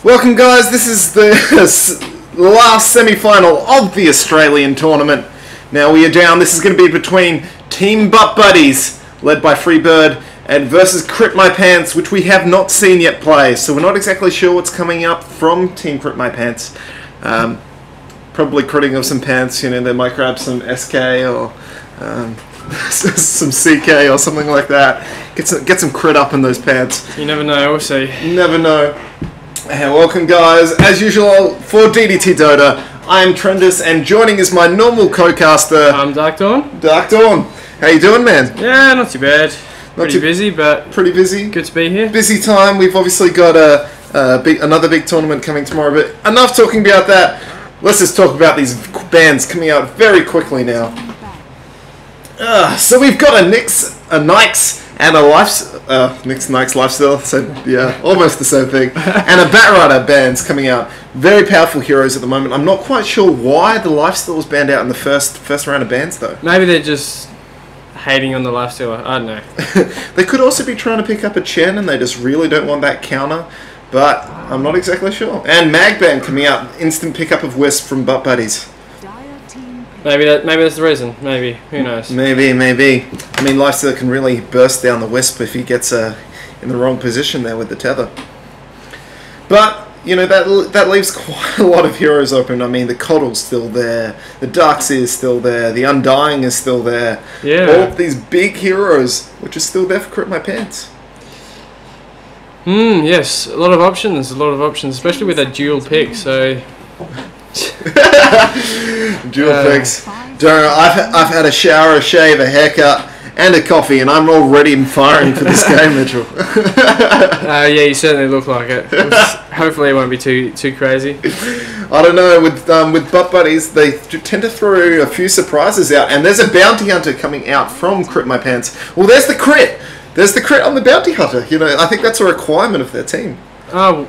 Welcome guys, this is the last semi-final of the Australian tournament. Now we are down, this is going to be between Team Butt Buddies, led by Freebird, and versus Crit My Pants, which we have not seen yet play. So we're not exactly sure what's coming up from Team Crit My Pants. Probably critting of some pants, you know, they might grab some SK or some CK or something like that. Get some crit up in those pants. You never know, we'll see. You never know. Welcome guys, as usual for DDTDota, I am Trendus and joining is my normal co-caster. I'm Dark Dawn. Dark Dawn. How you doing, man? Yeah, not too bad. Pretty busy, but pretty busy. Good to be here. Busy time. We've obviously got another big tournament coming tomorrow, but enough talking about that. Let's just talk about these bands coming out very quickly now. So we've got a Nikes and a Nikes Lifestyle, so yeah, almost the same thing, and a Batrider bands coming out. Very powerful heroes at the moment. I'm not quite sure why the Lifestyle was banned out in the first round of bans though. Maybe they're just hating on the Lifestyle, I don't know. They could also be trying to pick up a Chen and they just really don't want that counter, but I'm not exactly sure. And Magban coming out, instant pickup of Wisp from Butt Buddies. Maybe that's the reason. Maybe, who knows? Maybe. I mean, Lifestyle can really burst down the Wisp if he gets in the wrong position there with the tether. But you know that leaves quite a lot of heroes open. I mean, the Coddle's still there, the Darkseer is still there, the Undying is still there. Yeah. All of these big heroes, which are still there for Crit My Pants. Yes, a lot of options, especially with that dual pick. So. Dual picks. Don't know, I've had a shower, a shave, a haircut, and a coffee, and I'm already firing for this game, Mitchell. Yeah, you certainly look like it. Hopefully, it won't be too crazy. I don't know. With Butt Buddies, they tend to throw a few surprises out, and there's a bounty hunter coming out from Crit My Pants. Well, there's the crit. There's the crit on the bounty hunter. You know, I think that's a requirement of their team. Oh,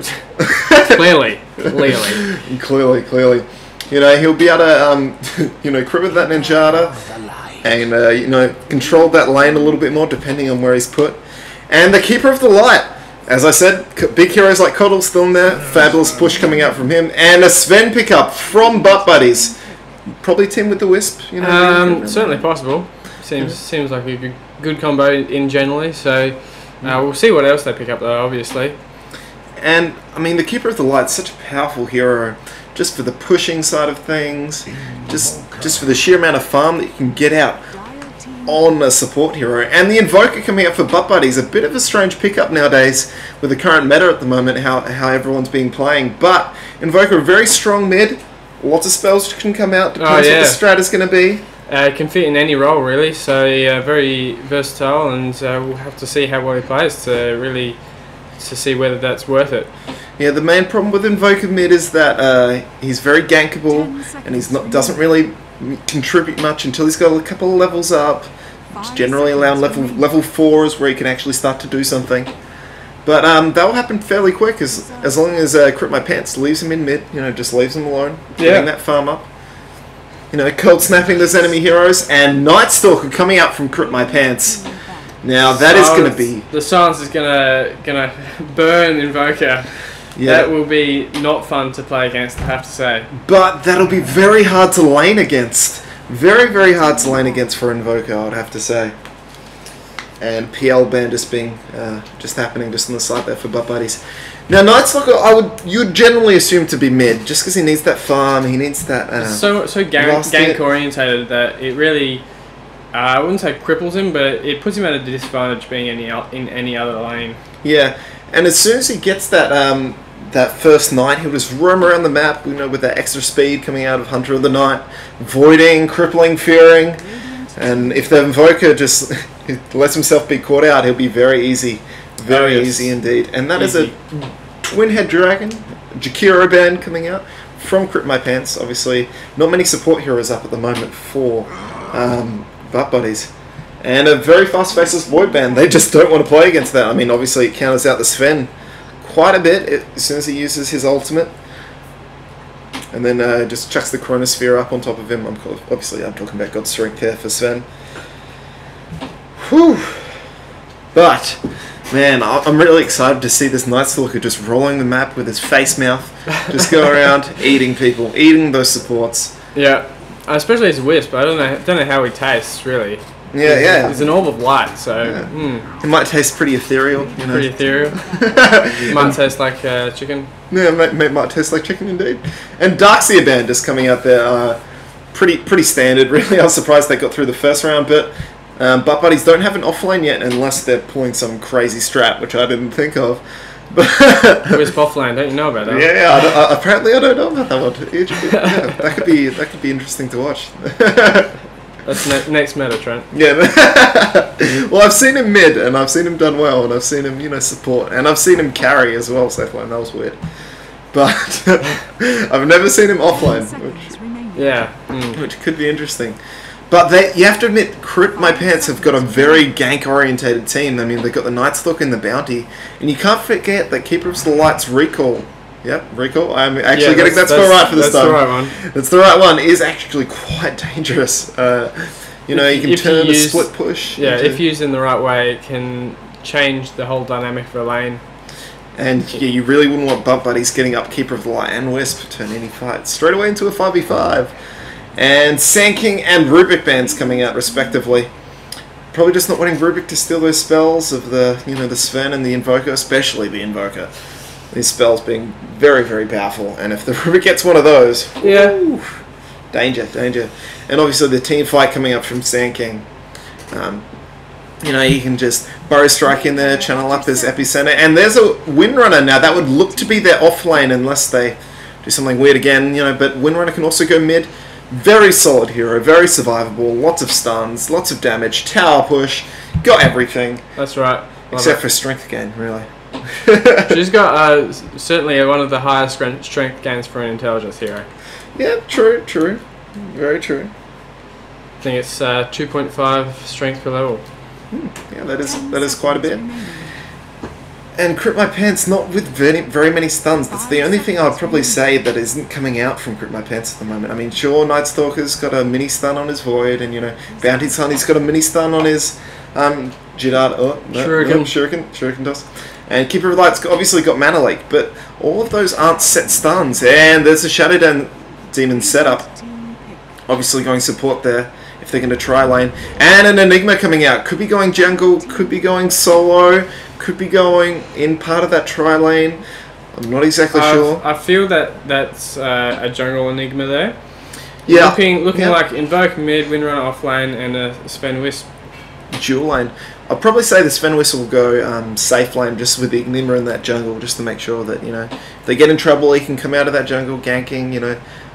clearly. You know, he'll be able to, you know, crit with that Ninjata and, you know, control that lane a little bit more depending on where he's put. And the Keeper of the Light. As I said, big heroes like Coddle still in there. Fabulous push coming out from him. And a Sven pickup from Butt Buddies. Probably team with the Wisp, you know. Certainly possible. Seems like a good combo in generally. So we'll see what else they pick up though, obviously. And, I mean, the Keeper of the Light is such a powerful hero. Just for the pushing side of things, just for the sheer amount of farm that you can get out on a support hero. And the Invoker coming out for Butt Buddies, a bit of a strange pickup nowadays with the current meta at the moment, how everyone's been playing. But Invoker, a very strong mid, lots of spells can come out, depends what the strat is going to be. It can fit in any role really, so very versatile, and we'll have to see how well he plays to see whether that's worth it. Yeah, the main problem with Invoker mid is that he's very gankable and doesn't really contribute much until he's got a couple of levels up. It's generally around level 4 is where he can actually start to do something. But that will happen fairly quick as long as Crit My Pants leaves him in mid, you know, just leaves him alone, getting that farm up. You know, cold snapping those enemy heroes, and Night Stalker coming out from Crit My Pants. Now that is going to be... The silence is gonna burn Invoker. Yeah. That will be not fun to play against, I have to say. But that'll be very hard to lane against. Very, very hard to lane against for Invoker, I would have to say. And PL ban just happening just on the side there for Butt Buddies. Now, Night Stalker, you would generally assume to be mid, just because he needs that farm, he needs that... so gank orientated that it really... I wouldn't say cripples him, but it puts him at a disadvantage being in any other lane. Yeah, and as soon as he gets that that first Knight, he'll just roam around the map, you know, with that extra speed coming out of Hunter of the Night, voiding, crippling, fearing, and if the Invoker just lets himself be caught out, he'll be very easy. Very easy indeed. And that is a Twin Head Dragon, Jakiro band coming out from Crit My Pants. Obviously, not many support heroes up at the moment for Butt Buddies. And a very fast faceless Void band. They just don't want to play against that. I mean, obviously it counters out the Sven quite a bit as soon as he uses his ultimate. And then just chucks the Chronosphere up on top of him. Obviously I'm talking about God's Strength here for Sven. Whew. But Man, I'm really excited to see this Night Stalker just rolling the map with his face mouth, just go around eating people, eating those supports. Yeah, especially his wisp. I don't know how he tastes really. Yeah. He's an orb of light, so it might taste pretty ethereal. You know. Pretty ethereal. It might taste like chicken. Yeah, might taste like chicken indeed. And Darkseer Band just coming out there, pretty standard. Really, I was surprised they got through the first round, but Butt Buddies don't have an offlane yet unless they're pulling some crazy strat, which I didn't think of. Wisp offlane, don't you know about that? Yeah. Apparently, I don't know about that one. Yeah, that could be interesting to watch. That's next meta, Trent. Yeah. Well, I've seen him mid, and I've seen him done well, and I've seen him, support, and I've seen him carry as well. Safe line, that was weird, but I've never seen him offline, which could be interesting. But you have to admit, Crip My Pants have got a very gank-orientated team. I mean, they've got the Night Stalker and the Bounty, and you can't forget that Keeper of the Light's recall. Yep, recall. I'm actually getting that spell right for this time. That's the right one. That's the right one. Is actually quite dangerous. You can turn a split push. Yeah, if used in the right way, it can change the whole dynamic of a lane. And you really wouldn't want Butt Buddies getting up Keeper of the Light and Wisp to turn any fight straight away into a 5v5. And Sand King and Rubik Bands coming out respectively. Probably just not wanting Rubik to steal those spells of the Sven and the Invoker, especially the Invoker. These spells being very, very powerful, and if the Rubik gets one of those, woo, danger. And obviously the team fight coming up from Sand King. You can just Burrow Strike in there, channel up his Epicenter, and there's a Windrunner now. That would look to be their offlane unless they do something weird again, but Windrunner can also go mid. Very solid hero, very survivable, lots of stuns, lots of damage, tower push, got everything. That's right. Except for strength gain, really. She's got certainly one of the highest strength gains for an intelligence hero. Yeah, true. Very true. I think it's 2.5 strength per level. Yeah, that is quite a bit. And Crip My Pants not with very many stuns. That's the only thing I'd probably say that isn't coming out from Crip My Pants at the moment. I mean, sure, Night Stalker's got a mini stun on his Void, and Bounty's Honey's got a mini stun on his Shuriken does. And Keeper of the Light's obviously got Mana Leak, but all of those aren't set stuns. And there's a Shadow Demon setup. Obviously going support there if they're going to try lane. And an Enigma coming out. Could be going jungle, could be going solo, could be going in part of that try lane. I'm not exactly sure. I feel that's a jungle Enigma there. Yeah. Looking like Invoke mid, Windrunner offlane, and a Sven Wisp dual lane. I'll probably say the Sven Wisp will go safe lane just with the Enigma in that jungle, just to make sure that, if they get in trouble, he can come out of that jungle ganking,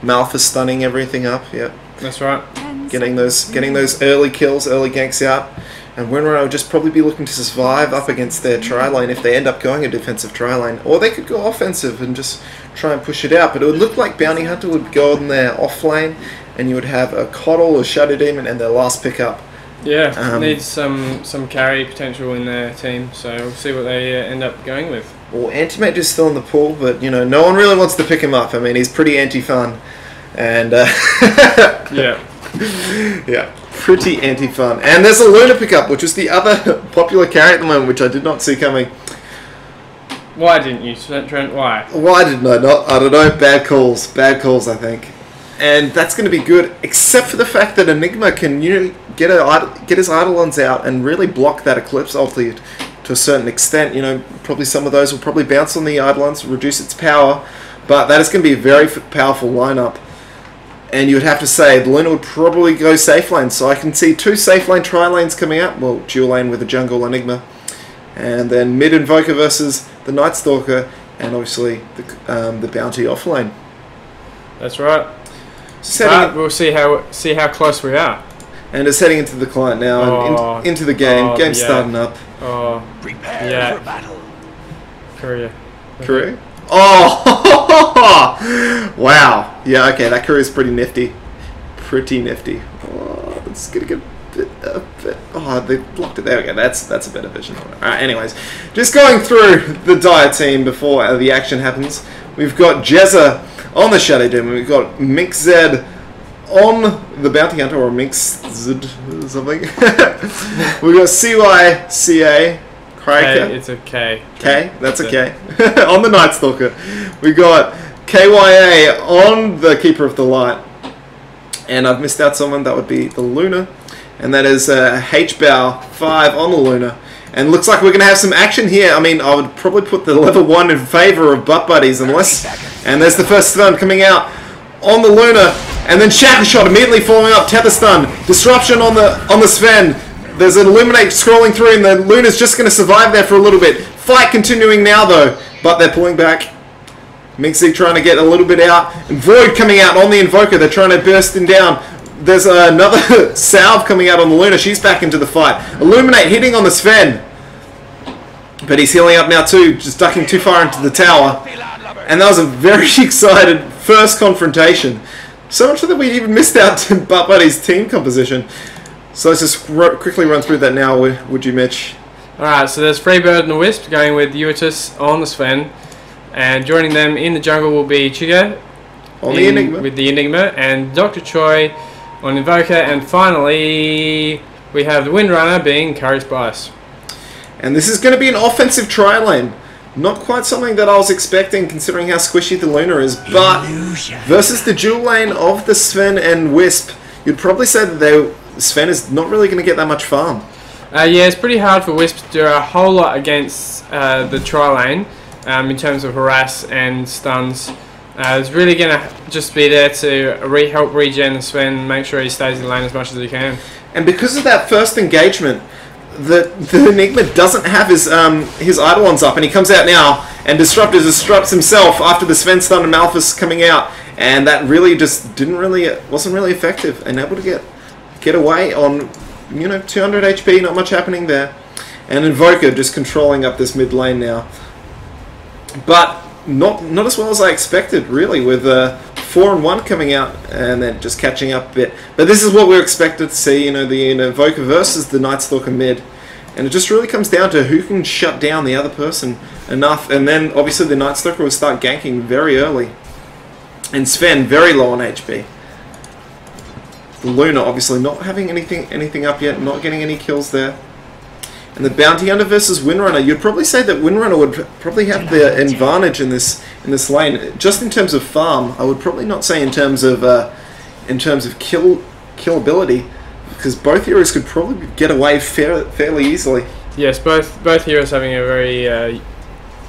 Malphus stunning everything up. Yep. That's right. Getting those early kills, early ganks out. And Windrunner will just probably be looking to survive up against their tri lane if they end up going a defensive tri lane. Or they could go offensive and just try and push it out. But it would look like Bounty Hunter would go on their off lane, and you would have a Coddle or Shadow Demon and their last pickup. Yeah, needs some carry potential in their team, so we'll see what they end up going with. Well, Antimate is still in the pool, but no one really wants to pick him up. I mean, he's pretty anti-fun, and yeah, pretty anti-fun. And there's a Luna pickup, which was the other popular carry at the moment, which I did not see coming. Why didn't you, Trent? Why? Why didn't I not? I don't know. Bad calls, I think. And that's going to be good, except for the fact that Enigma can get his Eidolons out and really block that Eclipse ulti to a certain extent. Probably some of those will probably bounce on the Eidolons, reduce its power, but that is going to be a very powerful lineup. And you would have to say the Luna would probably go safe lane, so I can see 2 safe lane tri lanes coming out. Well, dual lane with a jungle Enigma, and then mid Invoker versus the Night Stalker, and obviously the Bounty off lane. That's right. But we'll see how close we are. And it's heading into the client now, and into the game. Game's starting up. Prepare for battle. Korea? Oh! Wow. Yeah, okay, that Korea's pretty nifty. Oh, it's gonna get a bit... Oh, they blocked it. There we go. That's a better vision of it. Alright, anyways. Just going through the Dire team before the action happens. We've got Jezza on the Shadow Demon. We've got Mink Zed on the Bounty Hunter, or Mink Zed something. We've got CYCA, Kraker? It's a K. K? That's a K. On the Night Stalker. We got KYA on the Keeper of the Light. And I've missed out someone, that would be the Luna. And that is HBOW 5 on the Luna. And looks like we're going to have some action here. I mean, I would probably put the level 1 in favour of Butt Buddies unless... And there's the first stun coming out on the Luna. And then Shatter Shot immediately following up Tether Stun. Disruption on the Sven. There's an Illuminate scrolling through and the Luna's just going to survive there for a little bit. Fight continuing now though. But they're pulling back. Mixie trying to get a little bit out. And Void coming out on the Invoker. They're trying to burst him down. There's another Salve coming out on the Luna. She's back into the fight. Illuminate hitting on the Sven. But he's healing up now too, just ducking too far into the tower. And that was a very excited first confrontation. So much that we even missed out to Butt Buddy's team composition. So let's just quickly run through that now, would you, Mitch? Alright, so there's Freebird and the Wisp going with Eutis on the Sven. And joining them in the jungle will be Chiga on the Enigma. With the Enigma. And Dr. Choi on Invoker, and finally we have the Windrunner being Curry Spice. And this is going to be an offensive tri-lane. Not quite something that I was expecting considering how squishy the Luna is, but versus the dual lane of the Sven and Wisp, you'd probably say that Sven is not really going to get that much farm. Yeah, it's pretty hard for Wisp to do a whole lot against the tri-lane in terms of harass and stuns. It's really going to just be there to help regen Sven, make sure he stays in lane as much as he can. And because of that first engagement, the Enigma doesn't have his Eidolons up, and he comes out now and disrupts himself after the Sven stun and Malphus coming out, and that really just wasn't really effective, and able to get away on 200 HP, not much happening there, and Invoker just controlling up this mid lane now, but not as well as I expected, really, with 4 and 1 coming out and then just catching up a bit. But this is what we expected to see, the Invoker versus the Night Stalker mid. And it just really comes down to who can shut down the other person enough. And then obviously the Night Stalker will start ganking very early. And Sven very low on HP. The Luna obviously not having anything up yet, not getting any kills there. And the Bounty Hunter versus Windrunner, you'd probably say that Windrunner would probably have the advantage in this lane. Just in terms of farm, I would probably not say in terms of killability, because both heroes could probably get away fairly easily. Yes, both heroes having a very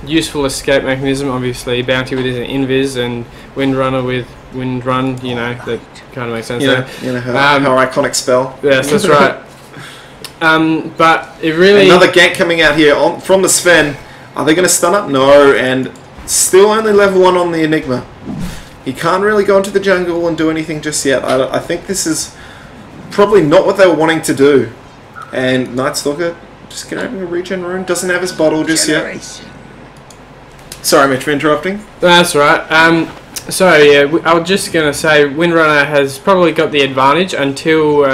useful escape mechanism. Obviously, Bounty with his Invis and Windrunner with Windrun. That kind of makes sense. Her iconic spell. Yes, that's right. But it really... Another gank coming out here from the Sven. Are they going to stun up? No, and still only level 1 on the Enigma. He can't really go into the jungle and do anything just yet. I think this is probably not what they were wanting to do. And Night Stalker just grabbing a regen rune. Doesn't have his bottle just yet. Sorry, Mitch, for interrupting. That's right. So yeah, I was just going to say Windrunner has probably got the advantage until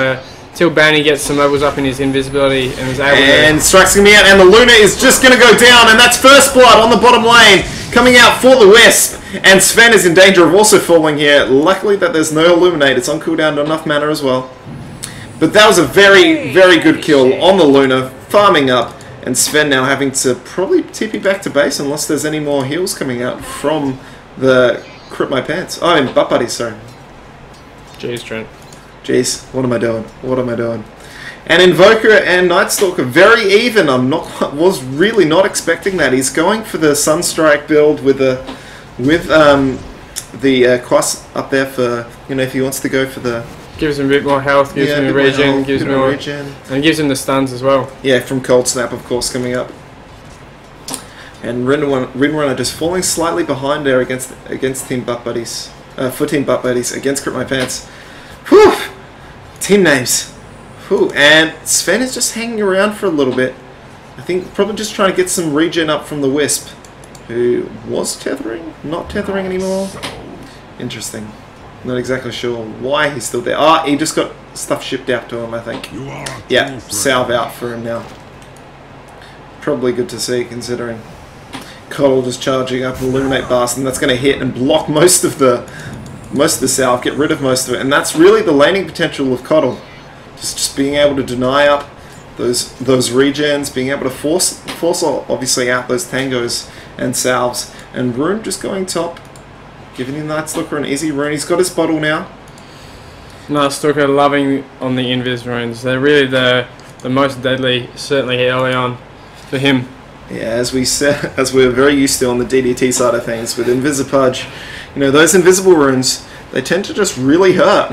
Bounty gets some levels up in his invisibility and is able to... And strikes coming out, and the Luna is just going to go down, and that's first blood on the bottom lane, coming out for the Wisp, and Sven is in danger of also falling here. Luckily that there's no Illuminate, it's on cooldown to enough mana as well. But that was a very, very good kill on the Luna, farming up, and Sven now having to probably TP back to base unless there's any more heals coming out from the Crip My Pants. Oh, I mean Butt Buddies, sorry. Jeez, Trent. Jeez, what am I doing? What am I doing? And Invoker and Night Stalker very even. Was really not expecting that. He's going for the Sunstrike build with the Quas up there for if he wants to go for the... Gives him a bit more health, gives him a regen, gives him more regen, and gives him the stuns as well. Yeah, from Cold Snap of course coming up. And Windrunner just falling slightly behind there against Team Butt Buddies. For Team Butt Buddies against Crip My Pants. Whew! Team names. Whew. And Sven is just hanging around for a little bit. I think probably just trying to get some regen up from the Wisp, who was tethering, not tethering anymore. Interesting. Not exactly sure why he's still there. Ah, he just got stuff shipped out to him, I think. Yeah, salve out for him now. Probably good to see, considering Coddle just charging up and Illuminate Blast, and that's going to hit and block most of the salve, get rid of most of it, and that's really the laning potential of Coddle. Just being able to deny up those regens, being able to force obviously out those tangos and salves. And Rune just going top, giving the Night Stalker an easy rune. He's got his bottle now. Night Stalker loving on the invis runes. They're really the most deadly, certainly early on for him. Yeah, as we're very used to on the DDT side of things with Invisipudge, you know, those invisible runes, they tend to just really hurt.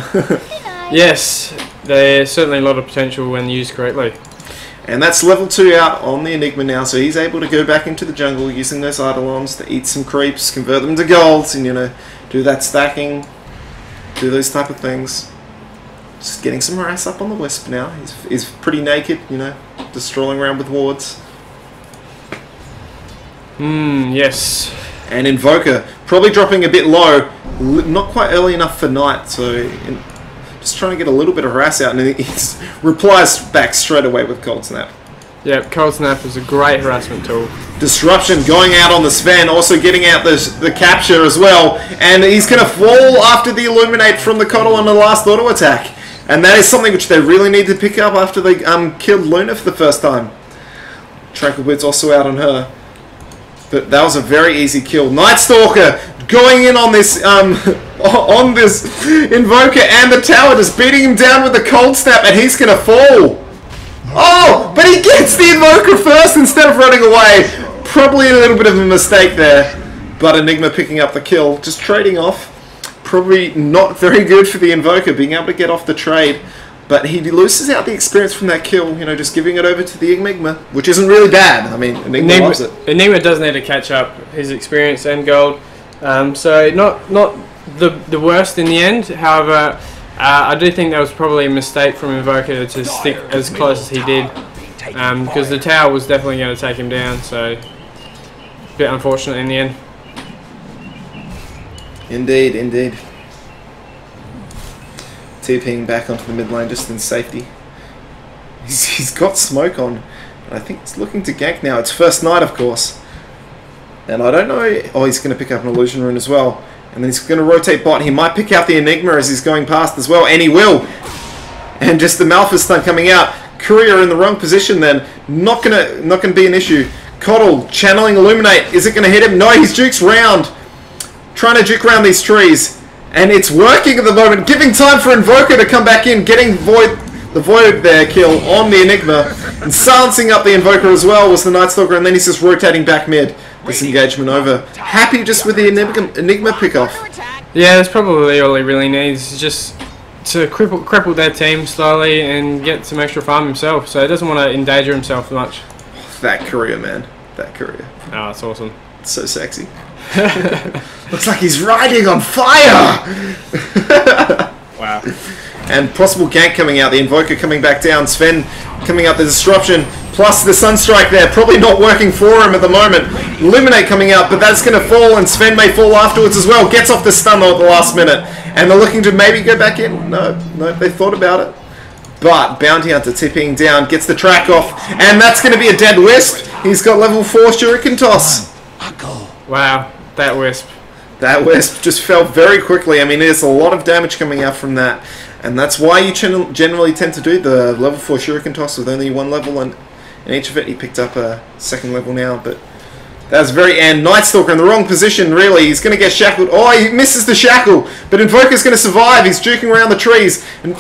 Yes, there's certainly a lot of potential when used correctly. And that's level 2 out on the Enigma now, so he's able to go back into the jungle using those Eidolons to eat some creeps, convert them to golds, and, you know, do that stacking, do those type of things. Just getting some harass up on the Wisp now. He's pretty naked, you know, just strolling around with wards. Yes. And Invoker probably dropping a bit low, not quite early enough for Night, so just trying to get a little bit of harass out, and he replies back straight away with Cold Snap. Yeah, Cold Snap is a great harassment tool. Disruption going out on the Sven, also getting out the capture as well, and he's going to fall after the Illuminate from the Coddle on the last auto attack. And that is something which they really need to pick up after they killed Luna for the first time. Tranquil Bird's also out on her. But that was a very easy kill. Night Stalker going in on this on this Invoker, and the tower just beating him down with the Cold Snap, and he's gonna fall. Oh, but he gets the Invoker first instead of running away. Probably a little bit of a mistake there. But Enigma picking up the kill, just trading off. Probably not very good for the Invoker being able to get off the trade. But he loses out the experience from that kill, you know, just giving it over to the Enigma, which isn't really bad. I mean, Enigma loves it. Enigma does need to catch up his experience and gold. So not the worst in the end. However, I do think that was probably a mistake from Invoker to stick as close as he did. Because the tower was definitely going to take him down. So, a bit unfortunate in the end. Indeed, indeed. TPing back onto the mid lane just in safety. He's got smoke on. And I think he's looking to gank now. It's first night, of course. And I don't know... Oh, he's going to pick up an illusion rune as well. And then he's going to rotate bot. He might pick out the Enigma as he's going past as well. And he will. And just the Malphite stun coming out. Courier in the wrong position then. Not gonna be an issue. Coddle channeling Illuminate. Is it going to hit him? No, he's Duke's round. Trying to juke around these trees. And it's working at the moment, giving time for Invoker to come back in, getting the Void there kill on the Enigma, and silencing up the Invoker as well was the Night Stalker, and then he's just rotating back mid. Disengagement over. Happy just with the Enigma pick-off. Yeah, that's probably all he really needs, just to cripple their team slowly and get some extra farm himself, so he doesn't want to endanger himself much. That courier, man. That courier. Oh, that's awesome. It's so sexy. Looks like he's riding on fire! Wow. And possible gank coming out, the Invoker coming back down, Sven coming up, the Disruption, plus the Sunstrike there, probably not working for him at the moment. Illuminate coming out, but that's going to fall, and Sven may fall afterwards as well. Gets off the stun though at the last minute. And they're looking to maybe go back in. No, they thought about it. But Bounty Hunter tipping down, gets the track off, and that's going to be a dead Wisp. He's got level 4 Shuriken Toss. Wow, that Wisp. That Wisp just fell very quickly. I mean, there's a lot of damage coming out from that. And that's why you generally tend to do the level 4 Shuriken Toss with only one level. And in each of it, he picked up a second level now. But that was very... And Night Stalker in the wrong position, really. He's going to get shackled. Oh, he misses the shackle. But Invoker's going to survive. He's juking around the trees. And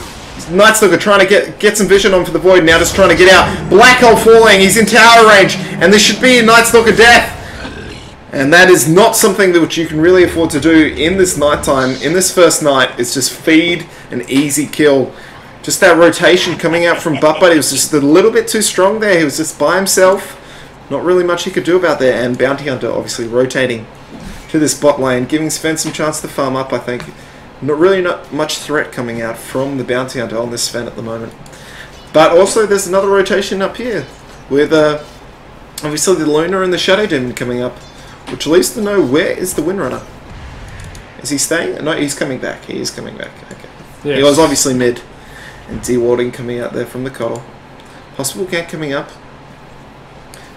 Night Stalker trying to get some vision on for the Void. Now just trying to get out. Black Hole falling. He's in tower range. And this should be a Night Stalker death. And that is not something that which you can really afford to do in this nighttime. In this first night, it's just feed an easy kill. Just that rotation coming out from Butt Buddy was just a little bit too strong there. He was just by himself. Not really much he could do about there. And Bounty Hunter obviously rotating to this bot lane, giving Sven some chance to farm up, I think. Not much threat coming out from the Bounty Hunter on this Sven at the moment. But also there's another rotation up here with obviously the Luna and the Shadow Demon coming up. Which leads to know where is the Windrunner. Is he staying? No, he's coming back. He is coming back. Okay. Yes. He was obviously mid. And dewarding coming out there from the Coddle. Possible gank coming up.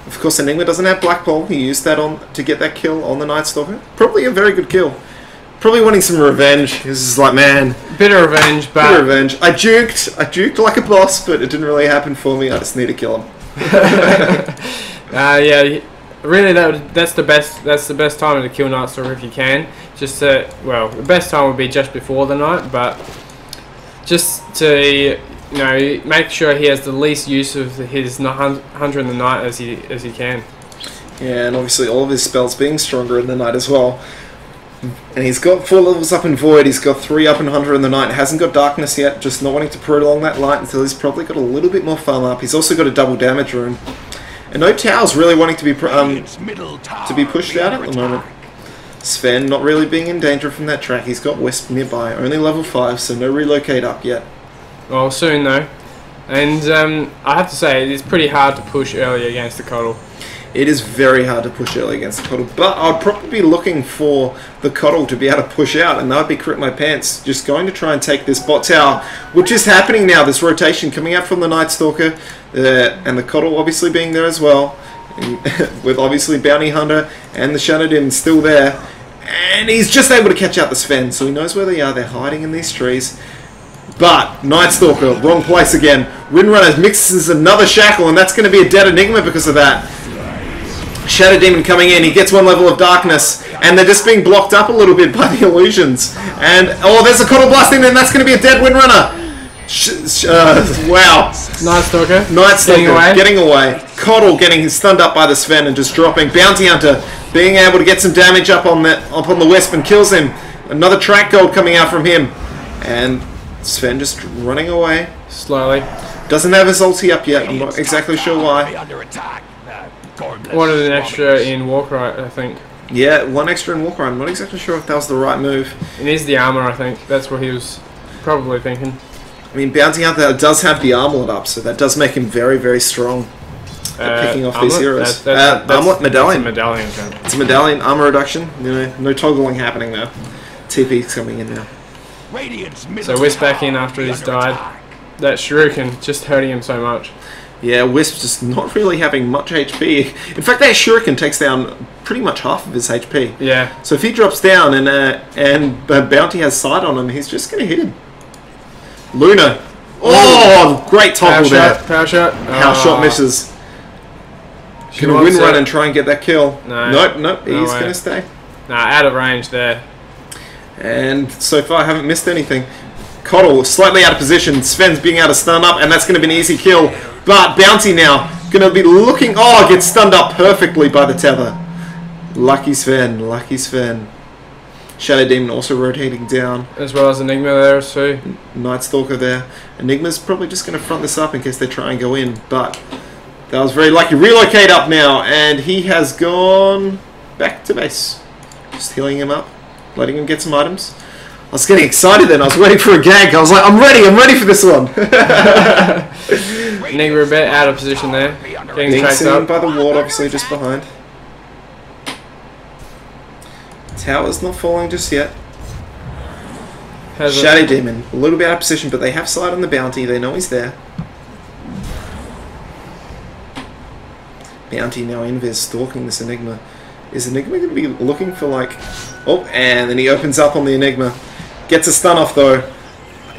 Of course, Enigma doesn't have Black Ball. He used that on to get that kill on the Night Stalker. Probably a very good kill. Probably wanting some revenge. He was just like, man, Bit of revenge, but bit of revenge. I juked like a boss, but it didn't really happen for me. I just need to kill him. yeah, really that's the best time to kill Nightstalker if you can. Just well, the best time would be just before the night, but just to make sure he has the least use of his Hunter in the Night as he can. Yeah, and obviously all of his spells being stronger in the night as well. And he's got 4 levels up in Void, he's got 3 up in Hunter in the Night, hasn't got Darkness yet, just not wanting to prolong that light until he's probably got a little bit more farm up. He's also got a double damage rune. And no Tao's really wanting to be pushed out at the moment. Sven not really being in danger from that track, he's got Wisp nearby, only level 5, so no relocate up yet. Well, soon though. And I have to say, it is pretty hard to push early against the Coddle. It is very hard to push early against the Coddle, but I'd probably be looking for the Coddle to be able to push out, and that would be Crit My Pants. Just going to try and take this bot tower, which is happening now, this rotation coming out from the Night Stalker, and the Coddle obviously being there as well, with obviously Bounty Hunter and the Shadow Demon still there, and he's just able to catch out the Sven, so he knows where they are. They're hiding in these trees. But Night Stalker, wrong place again. Windrunner mixes another shackle, and that's going to be a dead Enigma because of that. Shadow Demon coming in, he gets 1 level of darkness, and they're just being blocked up a little bit by the illusions. And, oh, there's a Coddle blasting, and that's going to be a dead Windrunner. Wow. Night Stalker. Night Stalker getting away. Coddle getting stunned up by the Sven and just dropping. Bounty Hunter being able to get some damage up on the Wisp and kills him. Another track gold coming out from him. And Sven just running away. Slowly. Doesn't have his ulti up yet, I'm not exactly sure why. Wanted an extra in Warcry, I think. Yeah, 1 extra in Walker. I'm not exactly sure if that was the right move. It is the armor, I think. That's what he was probably thinking. I mean, Bounty Hunter does have the armlet up, so that does make him very, very strong at picking off these heroes. Armlet medallion. It's a medallion. It's a medallion, armor reduction. No toggling happening there. TP's coming in now. So Wisp back in after he's died. That Shuriken just hurting him so much. Yeah, Wisp's just not really having much HP. In fact, that Shuriken takes down pretty much half of his HP. Yeah. So if he drops down and Bounty has sight on him, he's just going to hit him. Luna. Oh, great toggle there. Power shot. House shot misses. Gonna win run and try and get that kill. No. Nope. He's going to stay. Nah, out of range there. And so far, I haven't missed anything. Coddle slightly out of position. Sven's being able to stun up, and that's going to be an easy kill. But Bounty now going to be looking. Oh, gets stunned up perfectly by the tether. Lucky Sven. Lucky Sven. Shadow Demon also rotating down. As well as Enigma there too. Night Stalker there. Enigma's probably just going to front this up in case they try and go in. But that was very lucky. Relocate up now. And he has gone back to base. Just healing him up. Letting him get some items. I was getting excited then. I was waiting for a gank. I was like, I'm ready for this one. Enigma a bit out of position there. Getting tracked up by the ward, obviously just behind. Tower's not falling just yet. Shadow Demon, a little bit out of position, but they have sight on the Bounty. They know he's there. Bounty now invis stalking this Enigma. Is Enigma going to be looking for like... Oh, and then he opens up on the Enigma. Gets a stun off though.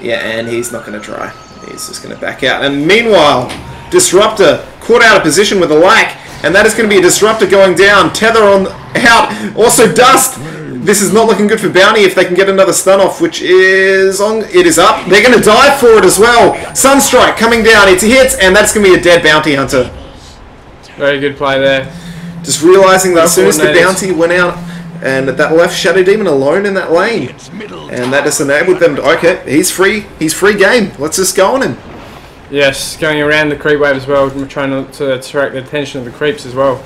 Yeah, and he's not going to try. He's just going to back out. And meanwhile, Disruptor caught out of position with a lack. And that is going to be a Disruptor going down. Tether on out. Also Dust. This is not looking good for Bounty if they can get another stun off, which is on. It is up. They're going to dive for it as well. Sunstrike coming down. It hits, and that's going to be a dead Bounty Hunter. Very good play there. Just realising that as soon as the Bounty went out, and that left Shadow Demon alone in that lane, and that just enabled them to, okay, he's free game, let's just go on him. Yes, going around the creep wave as well, trying to attract the attention of the creeps as well,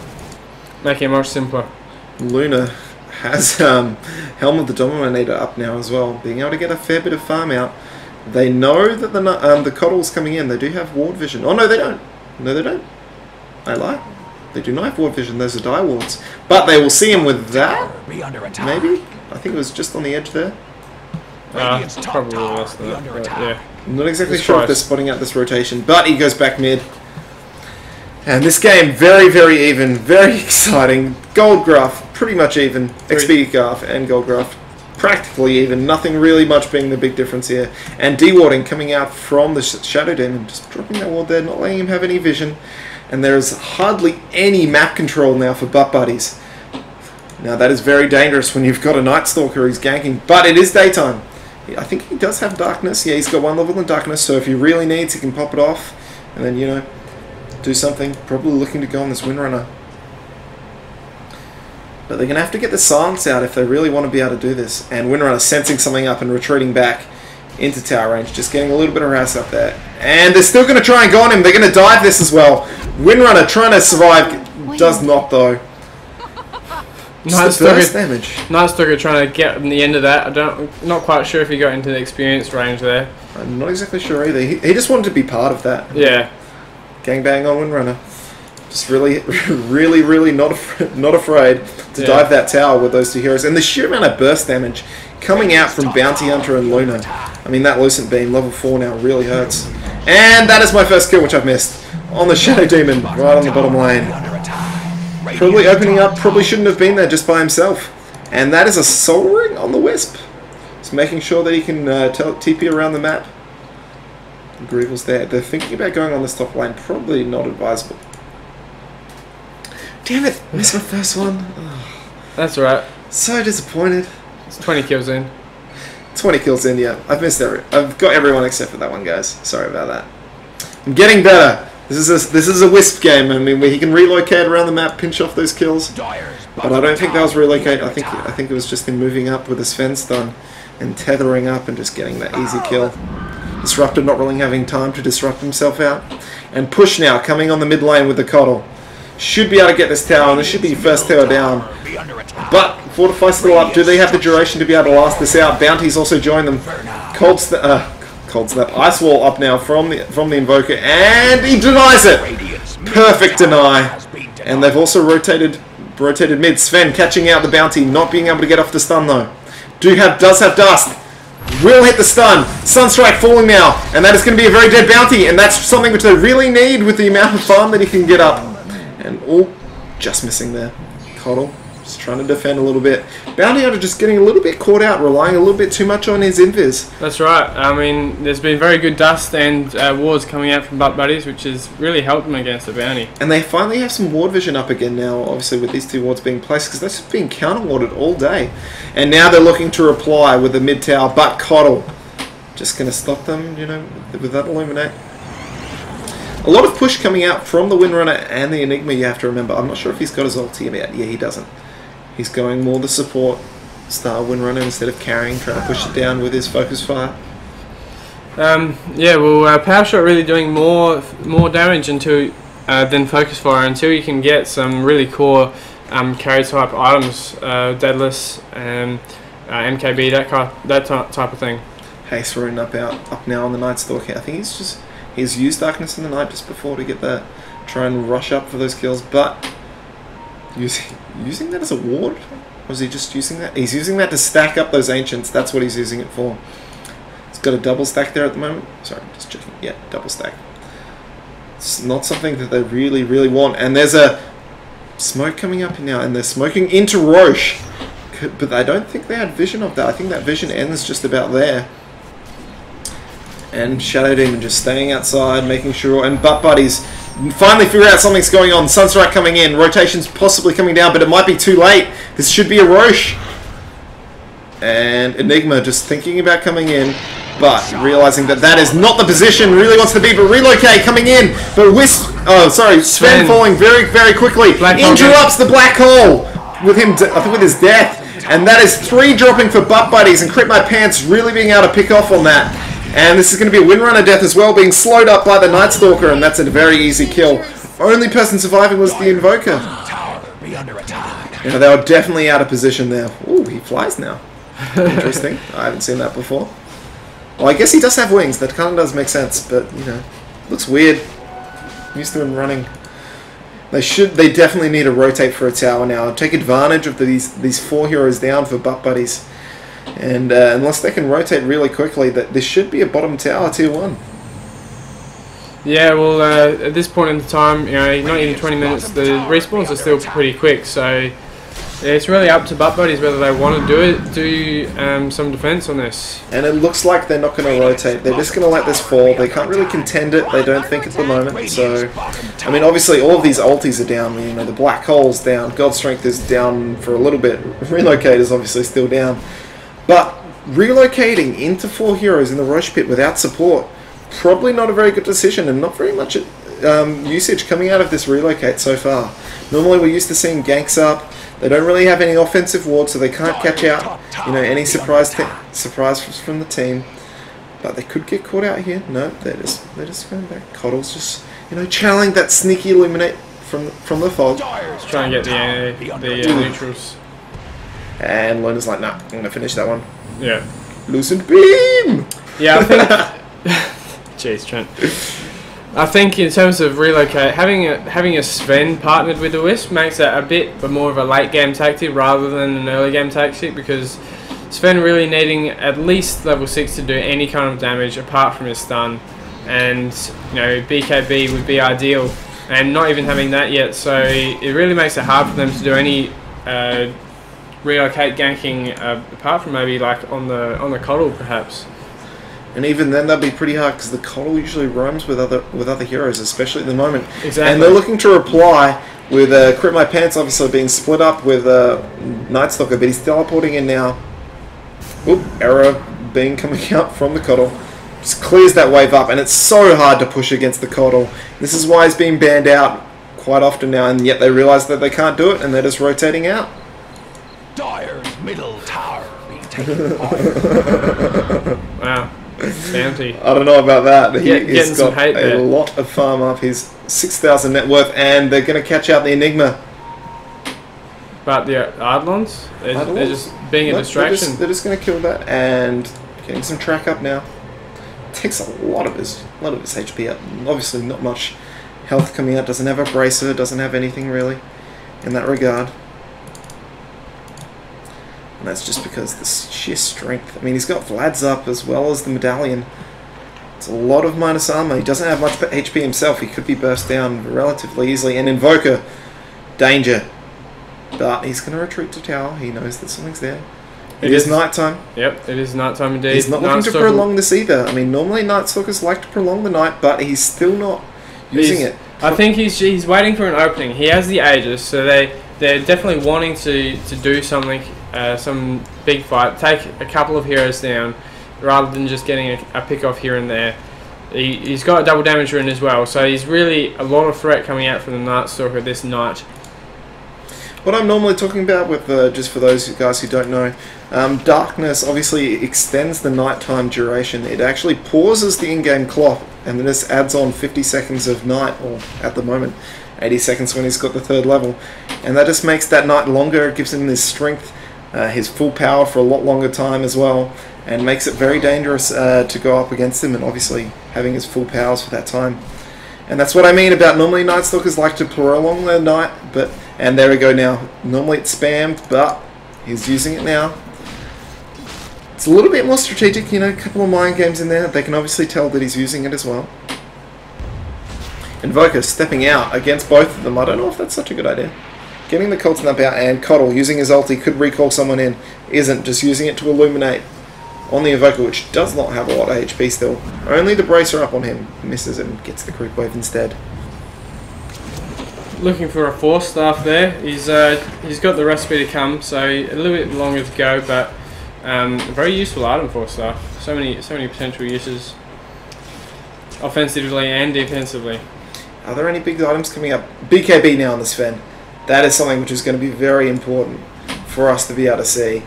making it much simpler. Luna has Helm of the Dominator up now as well, being able to get a fair bit of farm out. They know that the Coddle's coming in, they do have ward vision. Oh no, they don't. No, they don't. I lie. They do not have ward vision, those are die wards. But they will see him with that? Maybe? I think it was just on the edge there. Probably less than that, but yeah. I'm not exactly sure if they're spotting out this rotation, but he goes back mid. And this game, very, very even, very exciting. Gold graph, pretty much even. XP graph and gold graph. practically even. Nothing really much being the big difference here. And dewarding coming out from the Shadow Demon, just dropping that ward there, not letting him have any vision. And there's hardly any map control now for butt buddies. Now that is very dangerous when you've got a Night Stalker who's ganking, but it is daytime. I think he does have darkness. Yeah, he's got 1 level in darkness, so if he really needs, he can pop it off and then, you know, do something. Probably looking to go on this Windrunner. But they're going to have to get the silence out if they really want to be able to do this. And Windrunner sensing something up and retreating back into tower range, just getting a little bit of harass up there. And they're still going to try and go on him. They're going to dive this as well. Windrunner trying to survive, does not though. Night Stalker damage. Night Stalker trying to get on the end of that. Not quite sure if he got into the experience range there. I'm not exactly sure either. He just wanted to be part of that. Yeah. Gangbang on Windrunner. Just really not afraid to dive that tower with those two heroes. And the sheer amount of burst damage coming out from Bounty Hunter and Luna. I mean, that Lucent Beam, level 4 now, really hurts. And that is my first kill, which I've missed. On the Shadow Demon, right on the bottom lane. Probably opening up, probably shouldn't have been there just by himself. And that is a Soul Ring on the Wisp. Just making sure that he can TP around the map. Grievel's there. They're thinking about going on this top lane. Probably not advisable. Damn it! Missed my first one. Oh, that's alright. So disappointed. It's 20 kills in. 20 kills in, yeah. I've got everyone except for that one, guys. Sorry about that. I'm getting better. This is a Wisp game. I mean, where he can relocate around the map, pinch off those kills. But I don't think that was relocate. I think it was just him moving up with his Sven stun and tethering up and just getting that easy kill. Disruptor not really having time to disrupt himself out. And Push now coming on the mid lane with the Coddle. Should be able to get this tower, and this should be first tower down. But Fortify still up. Do they have the duration to be able to last this out? Bounty's also joined them. Cold Snap. Ice Wall up now from the Invoker, and he denies it. Perfect deny. And they've also rotated mid. Sven catching out the Bounty, not being able to get off the stun though. Does have Dust. Will hit the stun. Sunstrike falling now, and that is going to be a very dead Bounty, and that's something which they really need with the amount of farm that he can get up. And just missing there. Coddle just trying to defend a little bit. Bounty Hunter just getting a little bit caught out, relying a little bit too much on his invis. That's right. I mean, there's been very good dust and wards coming out from butt buddies, which has really helped them against the Bounty. And they finally have some ward vision up again now, obviously with these two wards being placed, because they've been counter-warded all day. And now they're looking to reply with the mid tower, but Coddle just going to stop them, you know, with that Illuminate. A lot of push coming out from the Windrunner and the Enigma, you have to remember. I'm not sure if he's got his ulti yet. Yeah, he doesn't. He's going more the support style Windrunner instead of carrying, trying to push it down with his focus fire. Yeah, well, Power Shot really doing more damage than focus fire until you can get some really core carry type items, Deadless and MKB, that type of thing. Haste Rune up now on the Night Stalker. I think he's used Darkness in the Night just before to get that, try and rush up for those kills, but using that as a ward? Or is he just using that? He's using that to stack up those Ancients. That's what he's using it for. He's got a double stack there at the moment. Sorry, just checking. Yeah, double stack. It's not something that they really want. And there's a smoke coming up now, and they're smoking into Roche. But I don't think they had vision of that. I think that vision ends just about there. And Shadow Demon just staying outside, making sure, and butt buddies finally figure out something's going on. Sunstrike coming in, rotation's possibly coming down, but it might be too late. This should be a Roche. And Enigma just thinking about coming in, but realizing that is not the position really wants to be, but Relocate coming in, but Sven falling very quickly. Interrupts the black hole with him, I think with his death. And that is 3 dropping for butt buddies, and Crit My Pants really being able to pick off on that. And this is going to be a Windrunner death as well, being slowed up by the Night Stalker, and that's a very easy kill. Only person surviving was the Invoker. Yeah, they were definitely out of position there. Ooh, he flies now. Interesting. I haven't seen that before. Well, I guess he does have wings. That kind of does make sense, but, you know, looks weird. I'm used to him running. They definitely need to rotate for a tower now. Take advantage of these 4 heroes down for butt buddies. And unless they can rotate really quickly, this should be a bottom tower tier 1. Yeah, well, at this point in the time, you know, not even 20 minutes, the respawns are still pretty quick, so Yeah, it's really up to butt buddies whether they want to do some defense on this. And it looks like they're not going to rotate. They're just going to let this fall. They can't really contend it, they don't think, at the moment. So, I mean, obviously all of these ultis are down. You know, the black hole's down, God Strength is down for a little bit, Relocate is obviously still down. But relocating into 4 heroes in the Roche Pit without support, probably not a very good decision, and not very much usage coming out of this relocate so far. Normally we're used to seeing ganks up. They don't really have any offensive wards, so they can't catch out, you know, any surprise from the team. But they could get caught out here. No, they're just going back. Coddle's just, you know, channeling that sneaky Illuminate from the fog. Just trying to get the neutrals. And Luna's like, nah, I'm going to finish that one. Yeah. Lucent Beam! Yeah, I think... Jeez, Trent. I think in terms of relocate, having a Sven partnered with the Wisp makes that a bit more of a late game tactic rather than an early game tactic, because Sven really needing at least level 6 to do any kind of damage apart from his stun, and you know, BKB would be ideal, and not even having that yet, so it really makes it hard for them to do any relocate ganking apart from maybe like on the Coddle perhaps. And even then, that'd be pretty hard because the Coddle usually roams with other heroes, especially at the moment. Exactly. And they're looking to reply with Crit My Pants obviously being split up with Night Stalker, but he's teleporting in now. Oop, error being coming out from the Coddle. Just clears that wave up, and it's so hard to push against the Coddle. This is why he's being banned out quite often now, and yet they realise that they can't do it, and they're just rotating out. Dire's middle tower being taken off. Wow. Bounty. I don't know about that. He's got a lot of farm up. He's 6,000 net worth, and they're going to catch out the Enigma. But the Ardlons, they're just being a distraction. They're just going to kill that and getting some track up now. Takes a lot of his HP up. Obviously, not much health coming out. Doesn't have a bracer. Doesn't have anything really in that regard. And that's just because the sheer strength. I mean, he's got Vlad's up as well as the medallion. It's a lot of minus armor. He doesn't have much HP himself. He could be burst down relatively easily. And Invoker, danger. But he's going to retreat to tower. He knows that something's there. It is nighttime. Yep, it is nighttime indeed. He's not looking to prolong this either. I mean, normally Night Stalkers like to prolong the night, but he's still not using it. I think he's waiting for an opening. He has the Aegis, so they're definitely wanting to do something. Some big fight, take a couple of heroes down rather than just getting a pick off here and there. He's got a double damage rune as well, so he's really a lot of threat coming out from the Night Stalker this night. What I'm normally talking about with, just for those guys who don't know, darkness obviously extends the nighttime duration. It actually pauses the in-game clock and then just adds on 50 seconds of night, or at the moment 80 seconds when he's got the 3rd level, and that just makes that night longer. It gives him his strength, his full power for a lot longer time as well, and makes it very dangerous to go up against him, and obviously having his full powers for that time. And that's what I mean about normally Night Stalkers like to prolong their night, and there we go now. Normally it's spammed, but he's using it now. It's a little bit more strategic, you know, a couple of mind games in there. They can obviously tell that he's using it as well. Invoker stepping out against both of them. I don't know if that's such a good idea. Getting the Cold Snap out, and Coddle using his ulti could recall someone in. Isn't, just using it to illuminate on the Invoker, which does not have a lot of HP still. Only the Bracer up on him. Misses and gets the creep wave instead. Looking for a Force Staff there. He's got the recipe to come, so a little bit longer to go, but a very useful item, Force Staff. So many potential uses, offensively and defensively. Are there any big items coming up? BKB now on the Sven. That is something which is going to be very important for us to be able to see.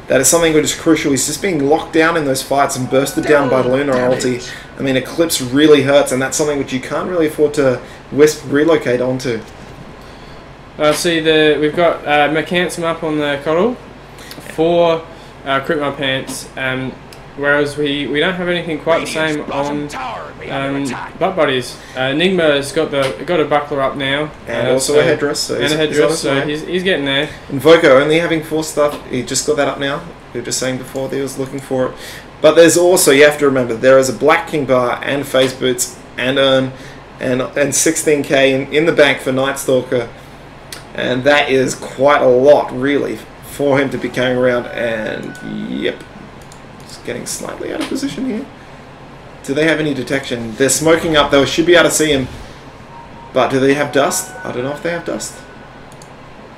That is something which is crucial. He's just being locked down in those fights and bursted down by Lunar ulti. I mean, Eclipse really hurts, and that's something which you can't really afford to Wisp relocate onto. See, we've got Mechanism up on the Coddle for Crit My Pants, whereas we don't have anything quite the same on Butt Buddies. Enigma's got a buckler up now, and also a headdress. So he's getting there. Invoker only having 4 stuff. He just got that up now. We were just saying before that he was looking for it. But there's also, you have to remember, there is a Black King bar and Phase Boots and Urn and 16k in the bank for Night Stalker. And that is quite a lot, really, for him to be carrying around. And, yep, just getting slightly out of position here. Do they have any detection? They're smoking up. They should be able to see him. But do they have dust? I don't know if they have dust.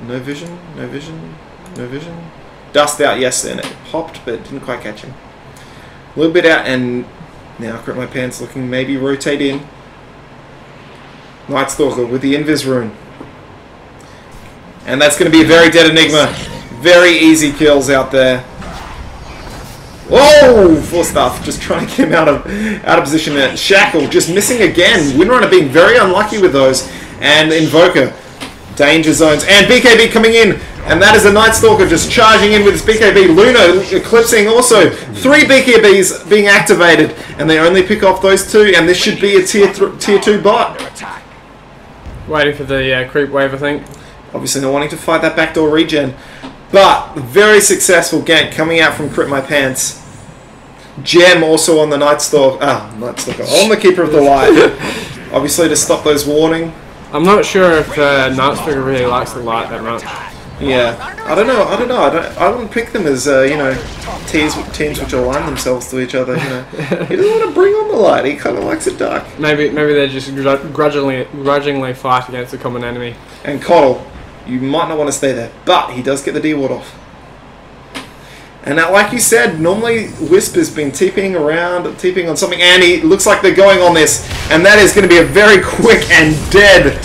No vision, no vision, no vision. Dust out, yes, and it popped, but it didn't quite catch him. A little bit out, and now Crip My Pants looking maybe rotate in. Night Stalker with the Invis rune. And that's going to be a very dead Enigma. Very easy kills out there. Whoa! Full stuff. Just trying to get him out of position there. Shackle just missing again. Windrunner being very unlucky with those. And Invoker. Danger zones. And BKB coming in. And that is a Night Stalker just charging in with his BKB. Luna eclipsing also. 3 BKBs being activated. And they only pick off those 2. And this should be a tier 2 bot. Waiting for the creep wave, I think. Obviously not wanting to fight that backdoor regen. But very successful gank coming out from Crip My Pants. Gem also on the Night Stalker. Night Stalker. On the Keeper of the Light. Obviously to stop those warning. I'm not sure if Night Stalker really likes the light that much. Yeah. I don't know. I wouldn't pick them as, you know, teams which align themselves to each other, you know. He doesn't want to bring on the light. He kind of likes it dark. Maybe they just grudgingly fight against a common enemy. And Coddle, you might not want to stay there, but he does get the D-ward off. And now, like you said, normally Wisp has been TPing around, TPing on something, and he looks like they're going on this. And that is going to be a very quick and dead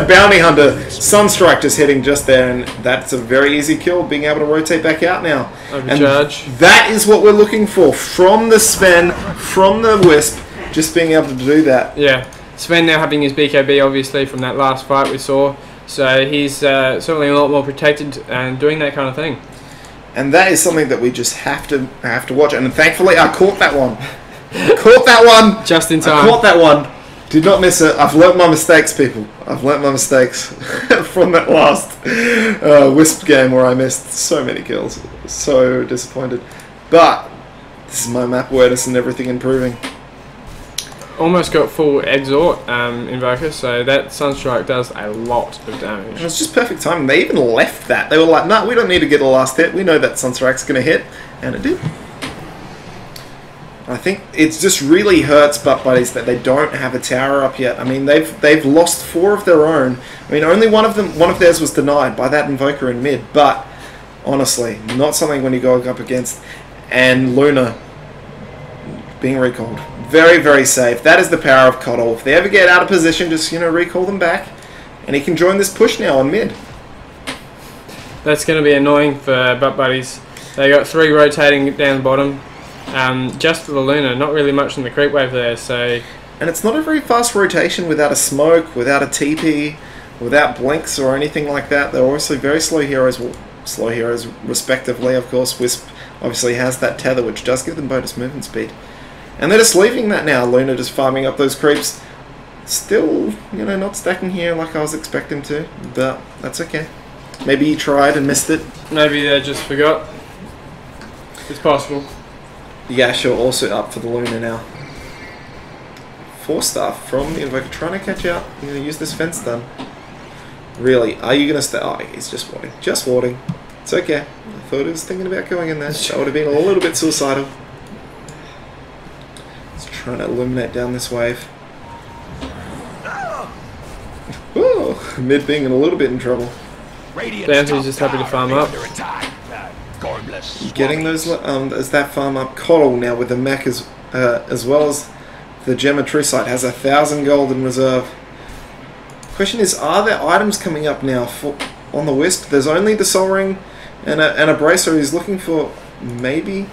Bounty Hunter. Sunstrike just hitting just there, and that's a very easy kill, being able to rotate back out now. Overcharge. And that is what we're looking for from the Sven, from the Wisp, just being able to do that. Yeah. Sven now having his BKB, obviously, from that last fight we saw. So he's certainly a lot more protected and doing that kind of thing. And that is something that we just have to watch. And thankfully, I caught that one. Caught that one. Just in time. I caught that one. Did not miss it. I've learnt my mistakes, people. I've learnt my mistakes from that last Wisp game where I missed so many kills. So disappointed. But this is my map awareness and everything improving. Almost got full exhort Invoker, so that Sunstrike does a lot of damage. It was just perfect timing. They even left that. They were like, nah, we don't need to get a last hit. We know that Sunstrike's going to hit. And it did. I think it just really hurts Butt Buddies that they don't have a tower up yet. I mean, they've lost 4 of their own. I mean, only one of theirs was denied by that Invoker in mid. But, honestly, not something when you go up against. And Luna being recalled. Very, very safe. That is the power of Coddle. If they ever get out of position, just, you know, recall them back. And he can join this push now on mid. That's going to be annoying for Butt Buddies. They got 3 rotating down the bottom. Just for the Luna, not really much in the creep wave there, so... And it's not a very fast rotation without a smoke, without a TP, without blinks or anything like that. They're obviously very slow heroes, well, slow heroes respectively, of course. Wisp obviously has that tether, which does give them bonus movement speed. And they're just leaving that now. Luna just farming up those creeps. Still, you know, not stacking here like I was expecting to, but that's okay. Maybe he tried and missed it. Maybe they just forgot. It's possible. Yasha also up for the Luna now. 4-star from the Invoker, trying to catch out. I'm going to use this fence stun. Really, are you going to stay? Oh, he's just warding. Just warding. It's okay. I thought he was thinking about going in there. That would have been a little bit suicidal. Let's try to illuminate down this wave. Oh, mid being a little bit in trouble. Bounty's just happy to farm up. Getting those as that farm up. Coddle now with the mech as well as the Gem of True Sight has 1,000 gold in reserve. Question is, are there items coming up now on the Wisp? There's only the Soul Ring and a Bracer. He's looking for maybe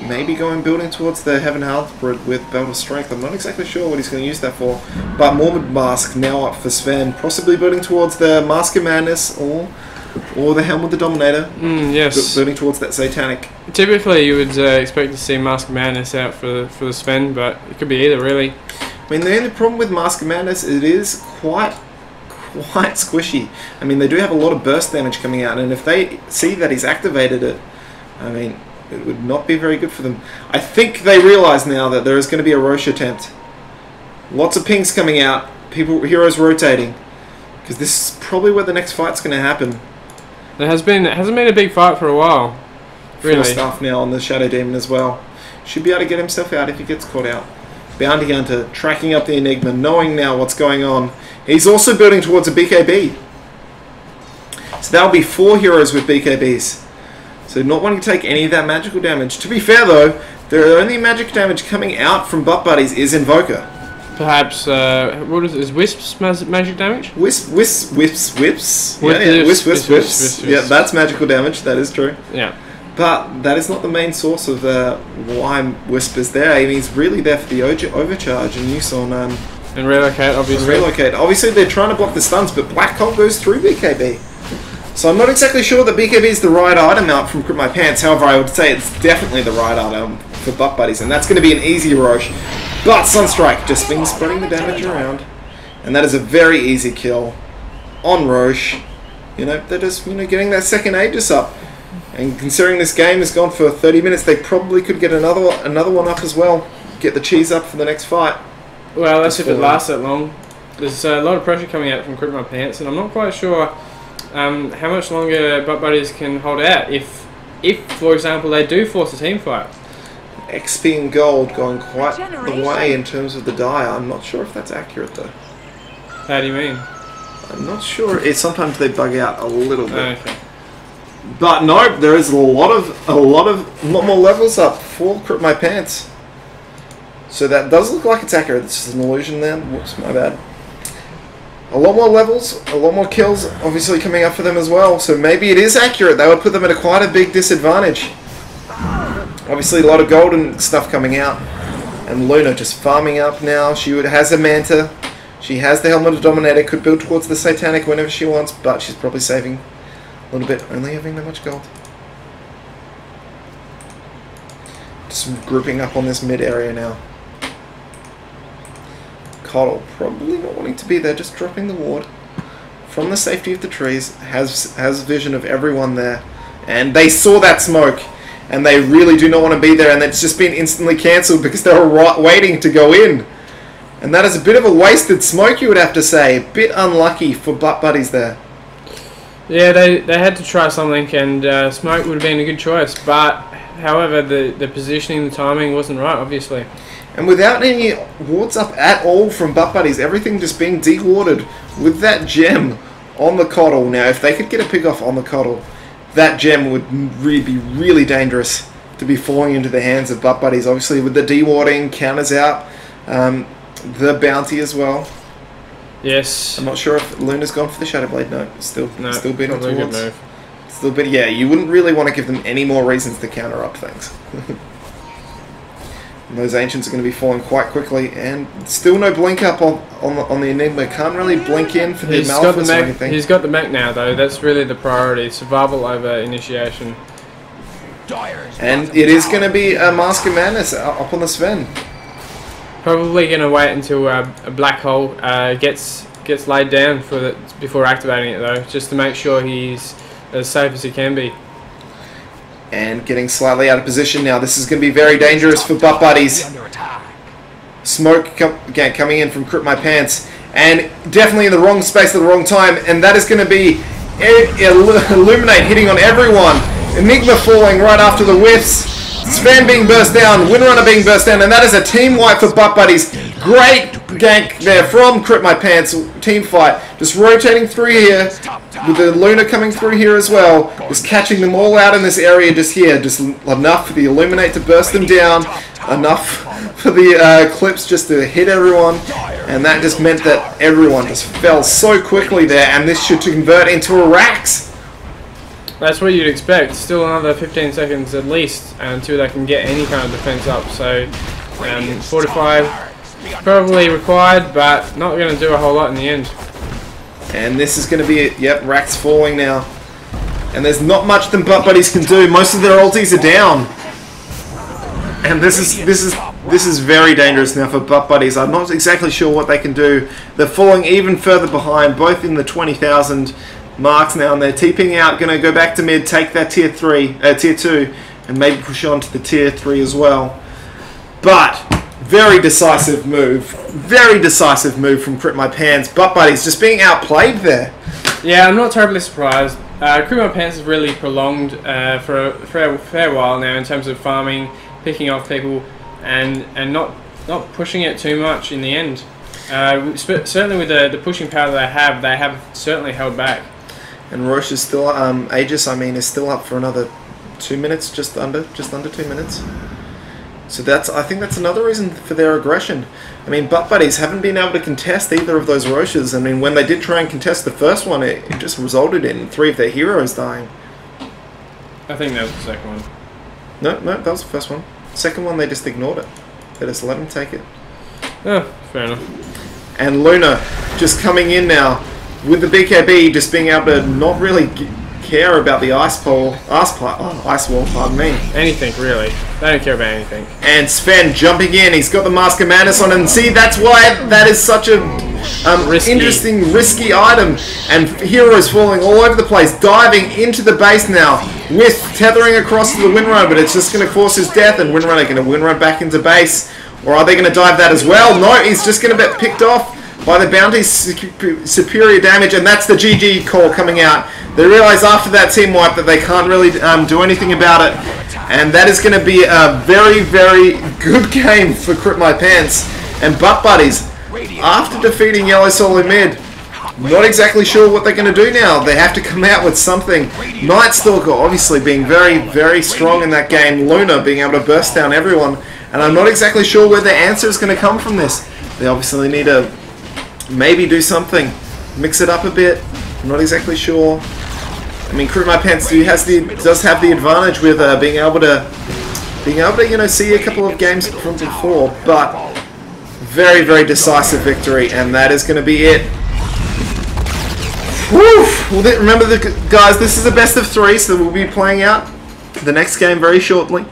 building towards the Heaven Halberd with Belt of Strength. I'm not exactly sure what he's going to use that for. But Morbid Mask now up for Sven. Possibly building towards the Mask of Madness or the Helm with the Dominator. Yes. Building towards that Satanic. Typically you would expect to see Mask of Madness out for the Sven, but it could be either, really. I mean, the only problem with Mask of Madness, it is quite squishy. I mean, they do have a lot of burst damage coming out, and if they see that he's activated it, I mean, it would not be very good for them. I think they realise now that there is going to be a Roche attempt. Lots of pings coming out, heroes rotating, because this is probably where the next fight's going to happen. It hasn't been a big fight for a while. Really. 4 staff now on the Shadow Demon as well. Should be able to get himself out if he gets caught out. Bounty Hunter tracking up the Enigma, knowing now what's going on. He's also building towards a BKB. So that'll be 4 heroes with BKBs. So not wanting to take any of that magical damage. To be fair though, the only magic damage coming out from Butt Buddies is Invoker. Perhaps, what is Wisp's magic damage? Whips. Whips. Yeah, that's magical damage, that is true. Yeah. But that is not the main source of why Wisp is there. I mean, he's really there for the overcharge and use on... and relocate, obviously. Relocate. Obviously, they're trying to block the stuns, but Black Hole goes through BKB. So I'm not exactly sure that BKB is the right item out from Grip My Pants. However, I would say it's definitely the right item for Butt Buddies, and that's going to be an easy Roche. But Sunstrike just been spreading the damage around, and that is a very easy kill on Roche. You know, they're just getting that second Aegis up. And considering this game has gone for 30 minutes, they probably could get another one up as well. Get the cheese up for the next fight. Well, that's if it lasts that long. There's a lot of pressure coming out from Grip My Pants, and I'm not quite sure how much longer Butt Buddies can hold out if, for example, they do force a team fight. XP and gold going quite the way in terms of the die. I'm not sure if that's accurate though. How do you mean? I'm not sure. Sometimes they bug out a little bit. Okay. But no, there is a lot more levels up for Grip My Pants. So that does look like it's accurate. This is an illusion then. Whoops, my bad. A lot more levels, a lot more kills obviously coming up for them as well. So maybe it is accurate. That would put them at quite a big disadvantage. Obviously a lot of gold and stuff coming out. And Luna just farming up now. She has a Manta. She has the Helmet of Dominator. Could build towards the Satanic whenever she wants. But she's probably saving a little bit. Only having that much gold. Just grouping up on this mid area now. Coddle probably not wanting to be there, just dropping the ward from the safety of the trees. Has vision of everyone there, and they saw that smoke, and they really do not want to be there, and it's just been instantly cancelled because they were waiting to go in, and that is a bit of a wasted smoke, you would have to say. A bit unlucky for Butt Buddies there. Yeah, they had to try something, and smoke would have been a good choice, but however the positioning, the timing wasn't right, obviously. And without any wards up at all from Butt Buddies, everything just being de-warded with that gem on the Coddle. Now, if they could get a pick off on the Coddle, that gem would really be really dangerous to be falling into the hands of Butt Buddies. Obviously, with the de-warding, counters out, the bounty as well. Yes. I'm not sure if Luna's gone for the Shadow Blade. No, still beating towards. Still, but yeah, you wouldn't really want to give them any more reasons to counter up things. And those Ancients are going to be falling quite quickly, and still no blink up on the Enigma. Can't really blink in for the Malphus or anything. He's got the mech now, though. That's really the priority. Survival over initiation. And it is going to be a Mask of Madness up on the Sven. Probably going to wait until a Black Hole gets laid down before activating it, though, just to make sure he's as safe as he can be. And getting slightly out of position now. This is going to be very dangerous for Butt Buddies. Smoke again coming in from Grip My Pants. And definitely in the wrong space at the wrong time. And that is going to be Illuminate hitting on everyone. Enigma falling right after the whiffs. Sven being burst down. Windrunner being burst down. And that is a team wipe for Butt Buddies. Great gank there from Grip My Pants. Team fight. Just rotating through here. With the Luna coming through here as well. Just catching them all out in this area just here. Just enough for the Illuminate to burst them down. Enough for the Clips just to hit everyone. And that just meant that everyone just fell so quickly there. And this should convert into a Rax. That's what you'd expect. Still another 15 seconds at least until they can get any kind of defense up. So 45 probably required, but not going to do a whole lot in the end. And this is going to be it. Yep, Rax falling now. And there's not much that Butt Buddies can do. Most of their ultis are down. And this is very dangerous now for Butt Buddies. I'm not exactly sure what they can do. They're falling even further behind, both in the 20,000 marks now, and they're TPing out, going to go back to mid, take that tier 2, and maybe push on to the tier 3 as well. But very decisive move from Grip My Pants. Butt Buddies just being outplayed there. Yeah, I'm not terribly surprised. Crew My Pants is really prolonged for a fair while now in terms of farming, picking off people, and not pushing it too much in the end. Certainly with the pushing power that they have certainly held back. And Roche is still, Aegis, is still up for another 2 minutes, just under 2 minutes. So I think that's another reason for their aggression. I mean, Butt Buddies haven't been able to contest either of those Roches. I mean, when they did try and contest the first one, it just resulted in 3 of their heroes dying. I think that was the second one. No, that was the first one. Second one, they just ignored it. They just let them take it. Oh, fair enough. And Luna just coming in now with the BKB, just being able to not really care about the ice wall, pardon me. Anything, really. They don't care about anything. And Sven jumping in, he's got the Mask of Madness on, and see, that's why that is such a interesting, risky item. And heroes falling all over the place, diving into the base now, with tethering across to the Windrunner, but it's just going to force his death, and Windrunner going to Windrun back into base. Or are they going to dive that as well? No, he's just going to get picked off by the Bounty's superior damage, and that's the GG call coming out. They realise after that team wipe that they can't really do anything about it, and that is going to be a very, very good game for Crip My Pants. And Butt Buddies, after defeating Yellow Solo mid, not exactly sure what they're going to do now. They have to come out with something. Nightstalker obviously being very, very strong in that game. Luna being able to burst down everyone, and I'm not exactly sure where the answer is going to come from this. They obviously need to maybe do something, mix it up a bit. I'm not exactly sure. I mean, Crew My Pants does have the advantage with being able to see a couple of games from before, but very, very decisive victory, and that is going to be it. Woo! Well, remember, guys, this is a best of 3, so we'll be playing out the next game very shortly.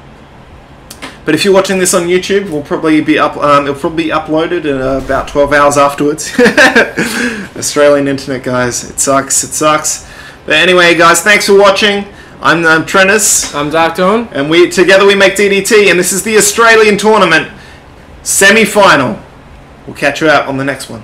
But if you're watching this on YouTube, it'll probably be uploaded in about 12 hours afterwards. Australian internet, guys. It sucks. It sucks. But anyway, guys, thanks for watching. I'm Trennis. I'm Dark Dawn. And together we make DDT, and this is the Australian tournament semi-final. We'll catch you out on the next one.